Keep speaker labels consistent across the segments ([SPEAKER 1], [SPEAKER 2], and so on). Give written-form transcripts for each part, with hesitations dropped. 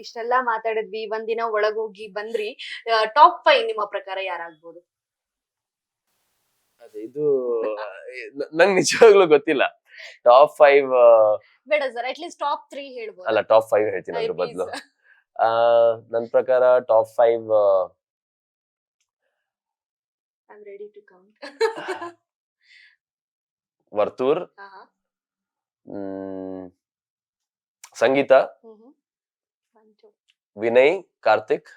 [SPEAKER 1] ಇಷ್ಟೆಲ್ಲಾ ಮಾತಾಡಿದ್ವಿ, ಒಂದಿನ ಒಳಗೋಗಿ ಬಂದ್ರಿ. ಟಾಪ್ 5 ನಿಮ್ಮ ಪ್ರಕಾರ ಯಾರಾಗ್ಬೋದು?
[SPEAKER 2] ಅದೇ ಇದು ನಂಗೆ ನಿಜವಾಗ್ಲೂ ಗೊತ್ತಿಲ್ಲ. ಟಾಪ್ 5
[SPEAKER 1] ಬೇಡ ಸರ್, ಅಟ್ಲೀಸ್ಟ್ ಟಾಪ್ 3 ಹೇಳ್ಬೋದು.
[SPEAKER 2] ಅಲ್ಲ, ಟಾಪ್ 5 ಹೇಳ್ತೀನಿ ಅದ್ರ ಬದಲು. ನನ್ ಪ್ರಕಾರ top 5
[SPEAKER 1] I am ready to count.
[SPEAKER 2] Varthur, Sangeetha, Vinay, Karthik.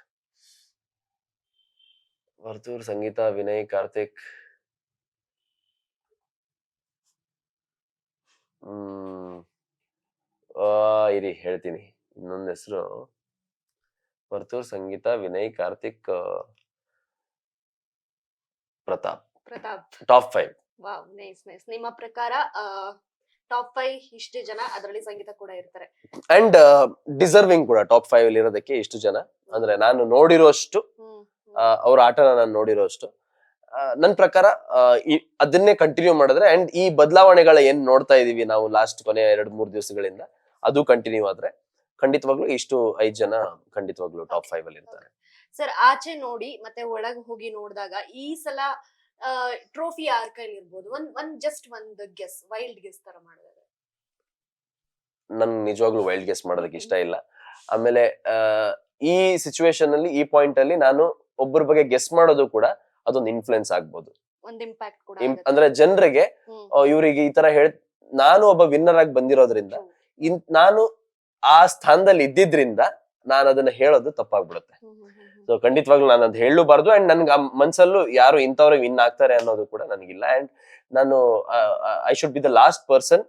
[SPEAKER 2] Varthur, Sangeetha, Vinay, Karthik. ಇರಿ ಹೇಳ್ತೀನಿ. ಇನ್ನೊಂದ್ ಹೆಸರು Varthur, Sangeetha, Vinay, Karthik, Prathap. Top 5.
[SPEAKER 1] Wow, nice nice. ನಿಮ್ಮ ಪ್ರಕಾರ ಟಾಪ್ 5 ಇಷ್ಟು ಜನ, ಅದರಲ್ಲಿ ಸಂಗೀತ ಕೂಡ ಇರ್ತಾರೆ.
[SPEAKER 2] ಅಂಡ್ ಡಿಸರ್ವಿಂಗ್ ಕೂಡ ಟಾಪ್ 5 ಅಲ್ಲಿ ಇರೋದಕ್ಕೆ ಇಷ್ಟು ಜನ. ಅಂದ್ರೆ ನಾನು ನೋಡಿರೋಷ್ಟು, ಅವ್ರ ಆಟನ ನಾನು ನೋಡಿರೋಷ್ಟು, ನನ್ ಪ್ರಕಾರ ಅದನ್ನೇ ಕಂಟಿನ್ಯೂ ಮಾಡಿದ್ರೆ ಅಂಡ್ ಈ ಬದಲಾವಣೆಗಳ ಏನ್ ನೋಡ್ತಾ ಇದೀವಿ ನಾವು ಲಾಸ್ಟ್ ಕೊನೆಯ 2-3 ದಿವಸಗಳಿಂದ, ಅದು ಕಂಟಿನ್ಯೂ ಆದ್ರೆ ಖಂಡಿತವಾಗ್ಲೂ ಇಷ್ಟು 5 ಜನ ಖಂಡಿತವಾಗ್ಲೂ ಟಾಪ್ 5 ಅಲ್ಲಿ ಇರ್ತಾರೆ.
[SPEAKER 1] ಸರ್, ಆಚೆ ನೋಡಿ ಮತ್ತೆ ಒಳಗ್ ಹೋಗಿ ನೋಡಿದಾಗ ಈ ಸಲ ಟ್ರೋಫಿ ಯಾರ ಕೈಲಿ ಇರ್ಬೋದು? ಜಸ್ಟ್ ಒಂದು ಗೆಸ್, ವೈಲ್ಡ್ ಗೆಸ್ ತರ ಮಾಡಿದ್ರೆ.
[SPEAKER 2] ನನ್ ನಿಜವಾಗ್ಲೂ ವೈಲ್ಡ್ ಗೆಸ್ ಮಾಡೋದಕ್ಕೆ ಇಷ್ಟ ಇಲ್ಲ. ಆಮೇಲೆ ಈ ಸಿಚುವೇಶನ್ ಅಲ್ಲಿ, ಈ ಪಾಯಿಂಟ್ ಅಲ್ಲಿ ನಾನು ಒಬ್ಬರ ಬಗ್ಗೆ ಗೆಸ್ ಮಾಡೋದು ಕೂಡ ಅದೊಂದು ಇನ್ಫ್ಲುಯೆನ್ಸ್ ಆಗ್ಬೋದು,
[SPEAKER 1] ಒಂದು ಇಂಪ್ಯಾಕ್ಟ್ ಕೂಡ.
[SPEAKER 2] ಅಂದ್ರೆ ಜನರಿಗೆ ಇವ್ರಿಗೆ ಈ ತರ ನಾನು ಒಬ್ಬ ವಿನ್ನರ್ ಆಗಿ ಬಂದಿರೋದ್ರಿಂದ, ನಾನು ಆ ಸ್ಥಾನದಲ್ಲಿ ಇದ್ದಿದ್ರಿಂದ ನಾನು ಅದನ್ನ ಹೇಳೋದು ತಪ್ಪಾಗ್ಬಿಡುತ್ತೆ. ಸೊ ಖಂಡಿತವಾಗ್ಲೂ ನಾನು ಅದ್ ಹೇಳಬಾರ್ದು. ಅಂಡ್ ನನ್ಗೆ ಮನ್ಸಲ್ಲೂ ಯಾರು ಇಂಥವ್ರೆ ವಿನ್ ಆಗ್ತಾರೆ ಅನ್ನೋದು ಕೂಡ ನನಗಿಲ್ಲ. ಅಂಡ್ ನಾನು I should be the last person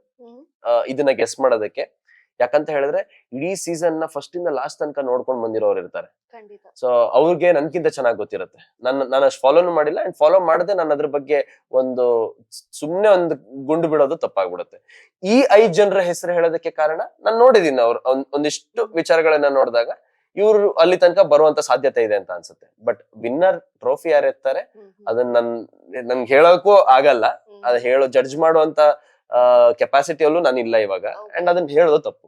[SPEAKER 2] ಇದನ್ನ ಗೆಸ್ ಮಾಡೋದಕ್ಕೆ. ಯಾಕಂತ ಹೇಳಿದ್ರೆ ಇಡೀ ಸೀಸನ್ ನ ಫಸ್ಟ್ ಇಂದ ಲಾಸ್ಟ್ ತನಕ ನೋಡ್ಕೊಂಡ್ ಬಂದಿರೋರು ಇರ್ತಾರೆ. ಸೊ ಅವ್ರಿಗೆ ನನ್ಕಿಂತ ಚೆನ್ನಾಗಿ ಗೊತ್ತಿರುತ್ತೆ. ನಾನು ಅಷ್ಟು ಫಾಲೋನು ಮಾಡಿಲ್ಲ, ಅಂಡ್ ಫಾಲೋ ಮಾಡದೆ ನಾನು ಅದ್ರ ಬಗ್ಗೆ ಸುಮ್ನೆ ಒಂದು ಗುಂಡು ಬಿಡೋದು ತಪ್ಪಾಗ್ಬಿಡುತ್ತೆ. ಈ 5 ಜನರ ಹೆಸರು ಹೇಳೋದಕ್ಕೆ ಕಾರಣ, ನಾನು ನೋಡಿದೀನಿ ಅವ್ರು ಒಂದಿಷ್ಟು ವಿಚಾರಗಳನ್ನ ನೋಡಿದಾಗ ಇವ್ರು ಅಲ್ಲಿ ತನಕ ಬರುವಂತ ಸಾಧ್ಯತೆ ಇದೆ ಅಂತ ಅನ್ಸುತ್ತೆ. ಬಟ್ ವಿನ್ನರ್ ಟ್ರೋಫಿ ಯಾರು ಇರ್ತಾರೆ ಅದನ್ನ ನನ್ಗೆ ಹೇಳೋಕ್ಕೂ ಆಗಲ್ಲ. ಅದ್ ಜಡ್ಜ್ ಮಾಡುವಂತ ಕೆಪಾಸಿಟಿಯಲ್ಲೂ ನಾನು ಇಲ್ಲ ಇವಾಗ. ಅಂಡ್ ಅದನ್ನ ಹೇಳೋದು ತಪ್ಪು.